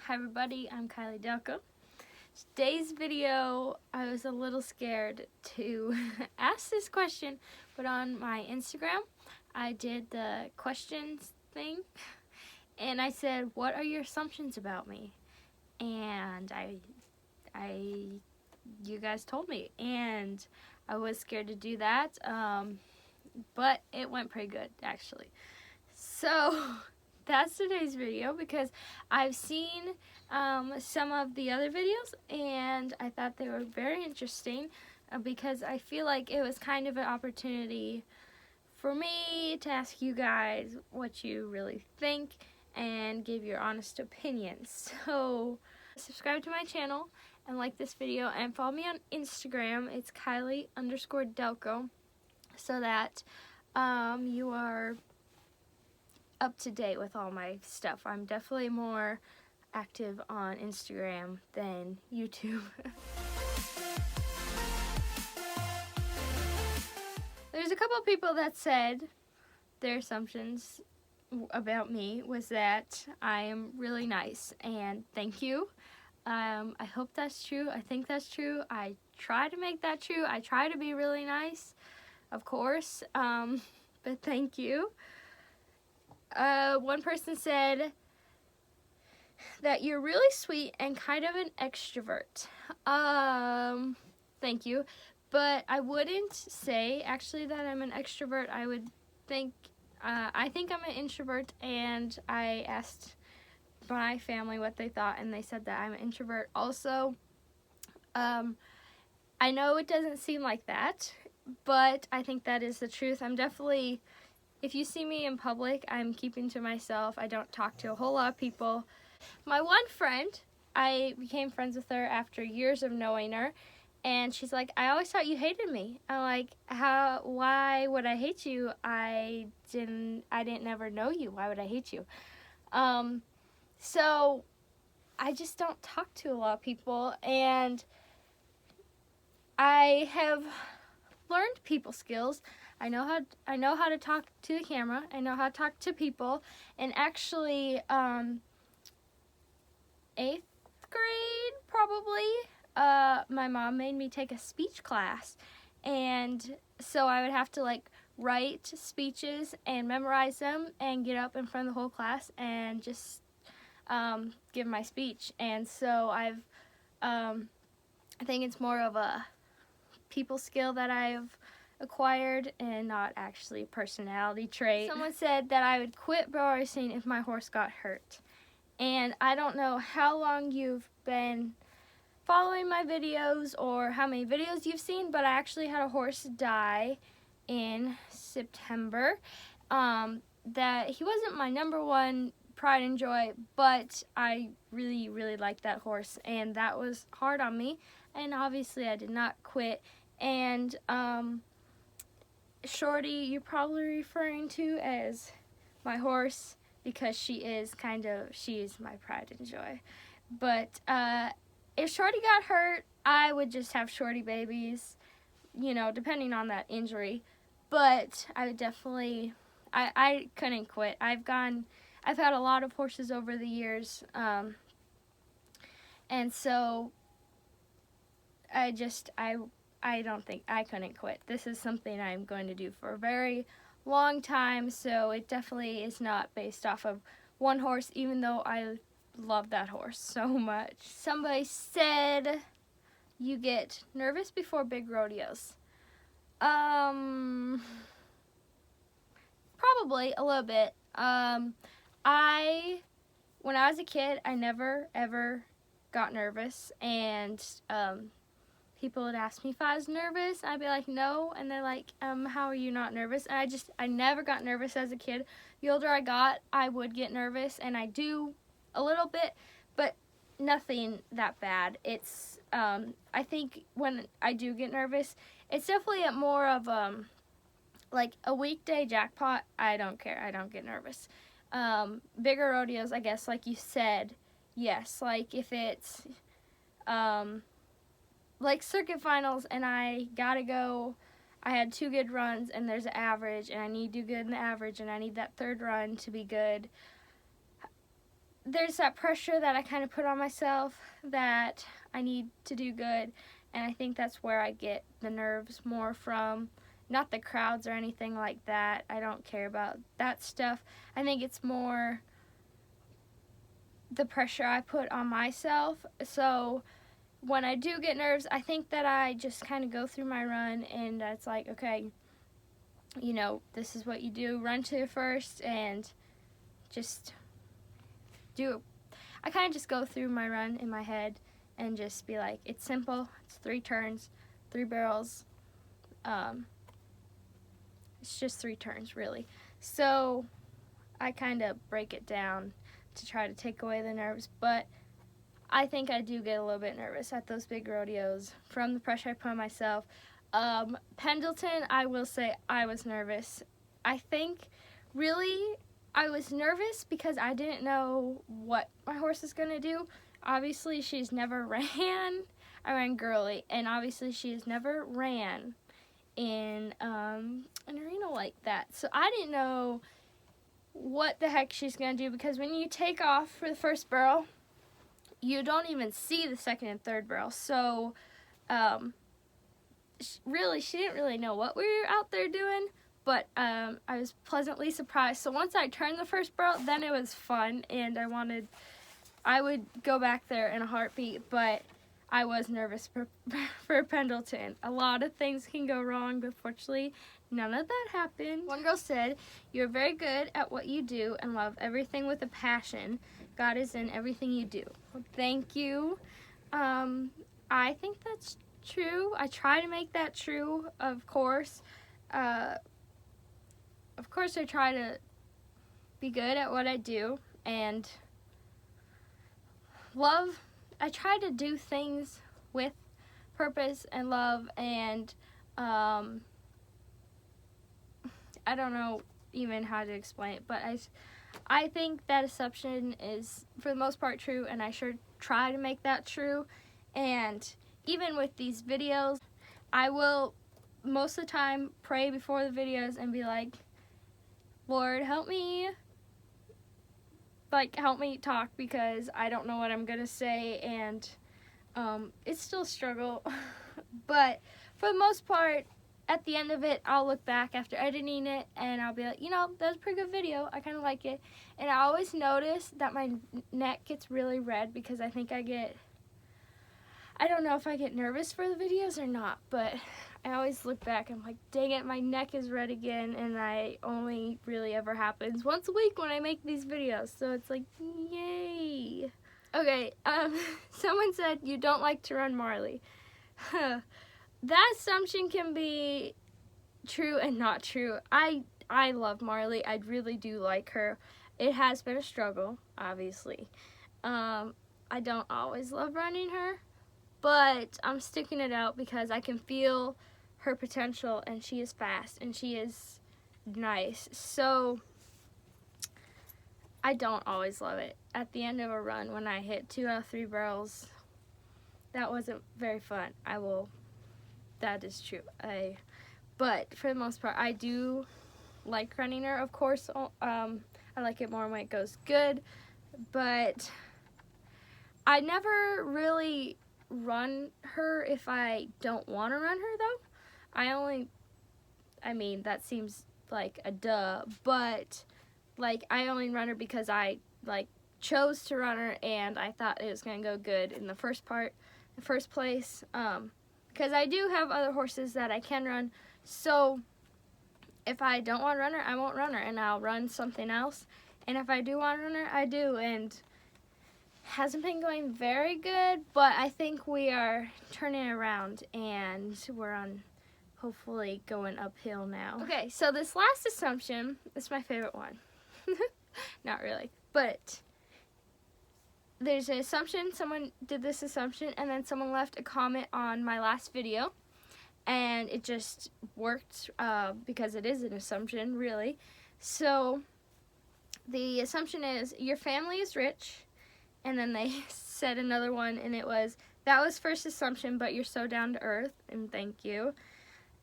Hi everybody, I'm Kiley Dalchow. Today's video, I was a little scared to ask this question, but on my Instagram, I did the questions thing, and I said, what are your assumptions about me? And you guys told me, and I was scared to do that, but it went pretty good, actually. So, that's today's video because I've seen some of the other videos and I thought they were very interesting because I feel like it was kind of an opportunity for me to ask you guys what you really think and give your honest opinions. So subscribe to my channel and like this video and follow me on Instagram. It's Kiley_Dalchow so that you are up to date with all my stuff. I'm definitely more active on Instagram than YouTube. There's a couple of people that said their assumptions about me was that I am really nice, and thank you. I hope that's true. I think that's true. I try to make that true. I try to be really nice, of course, but thank you. One person said that you're really sweet and kind of an extrovert. Thank you. But I wouldn't say actually that I'm an extrovert. I think I'm an introvert, and I asked my family what they thought, and they said that I'm an introvert also. I know it doesn't seem like that, but I think that is the truth. I'm definitely, if you see me in public, I'm keeping to myself. I don't talk to a whole lot of people. My one friend, I became friends with her after years of knowing her, and she's like, I always thought you hated me. I'm like, why would I hate you? I didn't never know you. Why would I hate you? So I just don't talk to a lot of people, and I have learned people skills. I know how to talk to the camera. I know how to talk to people. And actually, 8th grade probably, my mom made me take a speech class, and so I would have to write speeches and memorize them and get up in front of the whole class and just give my speech. And so I think it's more of a people skill that I've acquired and not actually personality trait. Someone said that I would quit barrel racing if my horse got hurt. And I don't know how long you've been following my videos or how many videos you've seen, but I actually had a horse die in September. That he wasn't my number one pride and joy, but I really, really liked that horse, and that was hard on me, and obviously I did not quit. And Shorty, you're probably referring to as my horse because she is my pride and joy. But if Shorty got hurt, I would just have Shorty babies, depending on that injury. But I would definitely, I couldn't quit. I've had a lot of horses over the years, and so I don't think I couldn't quit. This is something I'm going to do for a very long time, so it definitely is not based off of one horse, even though I love that horse so much. Somebody said you get nervous before big rodeos. Probably a little bit. When I was a kid, I never ever got nervous, and people would ask me if I was nervous. I'd be like, no, and they're like, how are you not nervous? And I never got nervous as a kid. The older I got, I would get nervous, and I do a little bit, but nothing that bad. It's, I think when I do get nervous, it's definitely more of, a weekday jackpot. I don't care. I don't get nervous. Bigger rodeos, I guess, like you said, yes. Like, if it's, circuit finals and I gotta go, I had 2 good runs and there's an average and I need to do good in the average and I need that 3rd run to be good. there's that pressure that I kind of put on myself that I need to do good, and I think that's where I get the nerves more from. Not the crowds or anything like that. I don't care about that stuff. I think it's more the pressure I put on myself. So when I do get nerves, I think that I just kind of go through my run, and it's like, okay, you know, this is what you do. Run to it first and just do it. I kind of just go through my run in my head and just be like, it's simple. It's 3 turns, 3 barrels. It's just 3 turns, really. So I kind of break it down to try to take away the nerves, but I think I do get a little bit nervous at those big rodeos from the pressure I put on myself. Pendleton, I will say I was nervous. I think really I was nervous because I didn't know what my horse is going to do. Obviously, she's never ran. I ran Girly, and obviously she has never ran in an arena like that. So I didn't know what the heck she's going to do, because when you take off for the first barrel, you don't even see the second and third barrel. So really, she didn't really know what we were out there doing, but I was pleasantly surprised. So once I turned the first barrel, then it was fun, and I would go back there in a heartbeat, but I was nervous for Pendleton. A lot of things can go wrong, but fortunately, none of that happened. One girl said, "You're very good at what you do and love everything with a passion. God is in everything you do." Well, thank you. I think that's true. I try to make that true, of course. I try to be good at what I do and love. I try to do things with purpose and love, and I don't know even how to explain it, but I think that assumption is for the most part true, and I sure try to make that true. And even with these videos, I will most of the time pray before the videos and be like, Lord, help me talk, because I don't know what I'm gonna say, and it's still a struggle. But for the most part, at the end of it, I'll look back after editing it and I'll be like, you know, that was a pretty good video. I kind of like it. And I always notice that my neck gets really red, because I think I don't know if I get nervous for the videos or not, but I always look back and I'm like, dang it, my neck is red again, and that only really ever happens once a week when I make these videos, so it's like, yay. Okay, someone said you don't like to run Marley. That assumption can be true and not true. I love Marley. I really do like her. It has been a struggle, obviously. I don't always love running her, but I'm sticking it out because I can feel her potential, and she is fast and she is nice. So I don't always love it. At the end of a run, when I hit 2 out of 3 barrels, that wasn't very fun. That is true. But for the most part, I do like running her. Of course, I like it more when it goes good, but I never really run her if I don't want to run her, though. That seems like a duh, but I only run her because I chose to run her, and I thought it was going to go good in the first place, because I do have other horses that I can run. So if I don't want to run her, I won't run her, and I'll run something else. And if I do want to run her, I do. And hasn't been going very good, but I think we are turning around, and we're on hopefully going uphill now. Okay, so this last assumption is my favorite one. Not really, but there's an assumption. Someone did this assumption, and then someone left a comment on my last video, and it just worked because it is an assumption, really. So the assumption is your family is rich. And then they said another one, and it was, that was first assumption, but you're so down to earth, and thank you.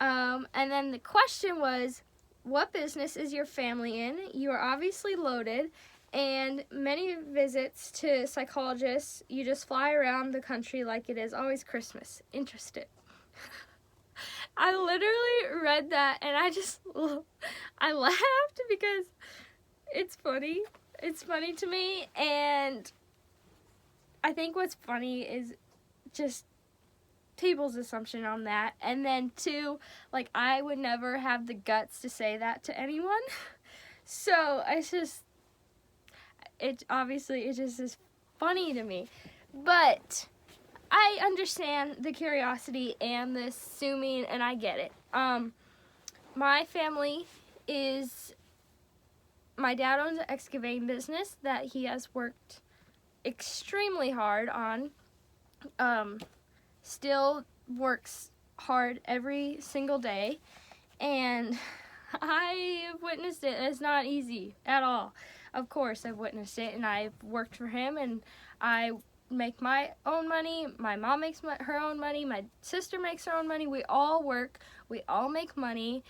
And then the question was, what business is your family in? You are obviously loaded, and many visits to psychologists. You just fly around the country like it is always Christmas. Interested. I literally read that and I laughed because it's funny. It's funny to me, and I think what's funny is just people's assumption on that. And then two, like, I would never have the guts to say that to anyone. So it's just, it just is funny to me. But I understand the curiosity and the assuming, and I get it. My family is, my dad owns an excavating business that he has worked extremely hard on. Still works hard every single day, and I have witnessed it. It's not easy at all. Of course, I've witnessed it, and I've worked for him, and I make my own money. My mom makes her own money. My sister makes her own money. We all work. We all make money.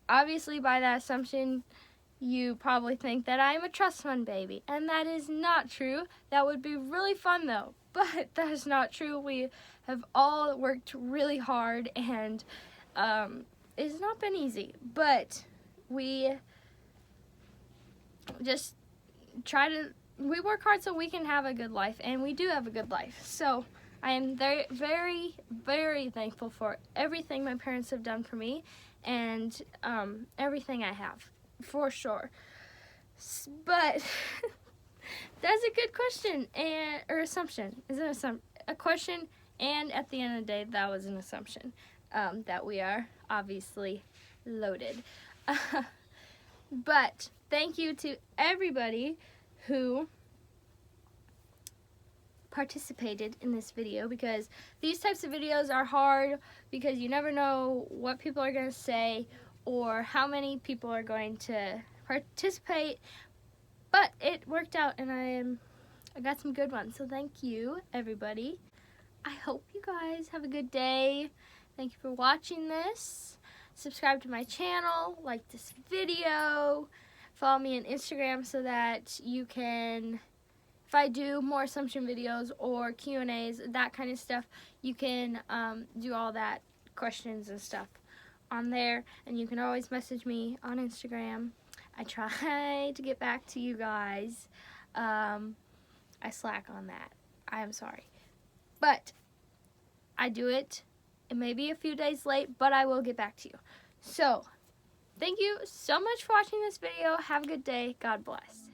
Obviously, by that assumption, you probably think that I'm a trust fund baby, and that is not true. That would be really fun, though, but that is not true. We have all worked really hard, and it's not been easy, but we just we work hard so we can have a good life, and we do have a good life. So I am very, very, very thankful for everything my parents have done for me, and everything I have, for sure. But that's a good question, or assumption. Is it a question? And at the end of the day, that was an assumption, that we are obviously loaded. But thank you to everybody who participated in this video, because these types of videos are hard because you never know what people are going to say or how many people are going to participate, but it worked out, and I got some good ones. So thank you, everybody. I hope you guys have a good day. Thank you for watching this. Subscribe to my channel, like this video, follow me on Instagram so that you can, if I do more assumption videos or Q&As, that kind of stuff, you can do all that, questions and stuff on there. And you can always message me on Instagram. I try to get back to you guys. I slack on that. I am sorry. But I do it. It may be a few days late, but I will get back to you. So, thank you so much for watching this video. Have a good day. God bless.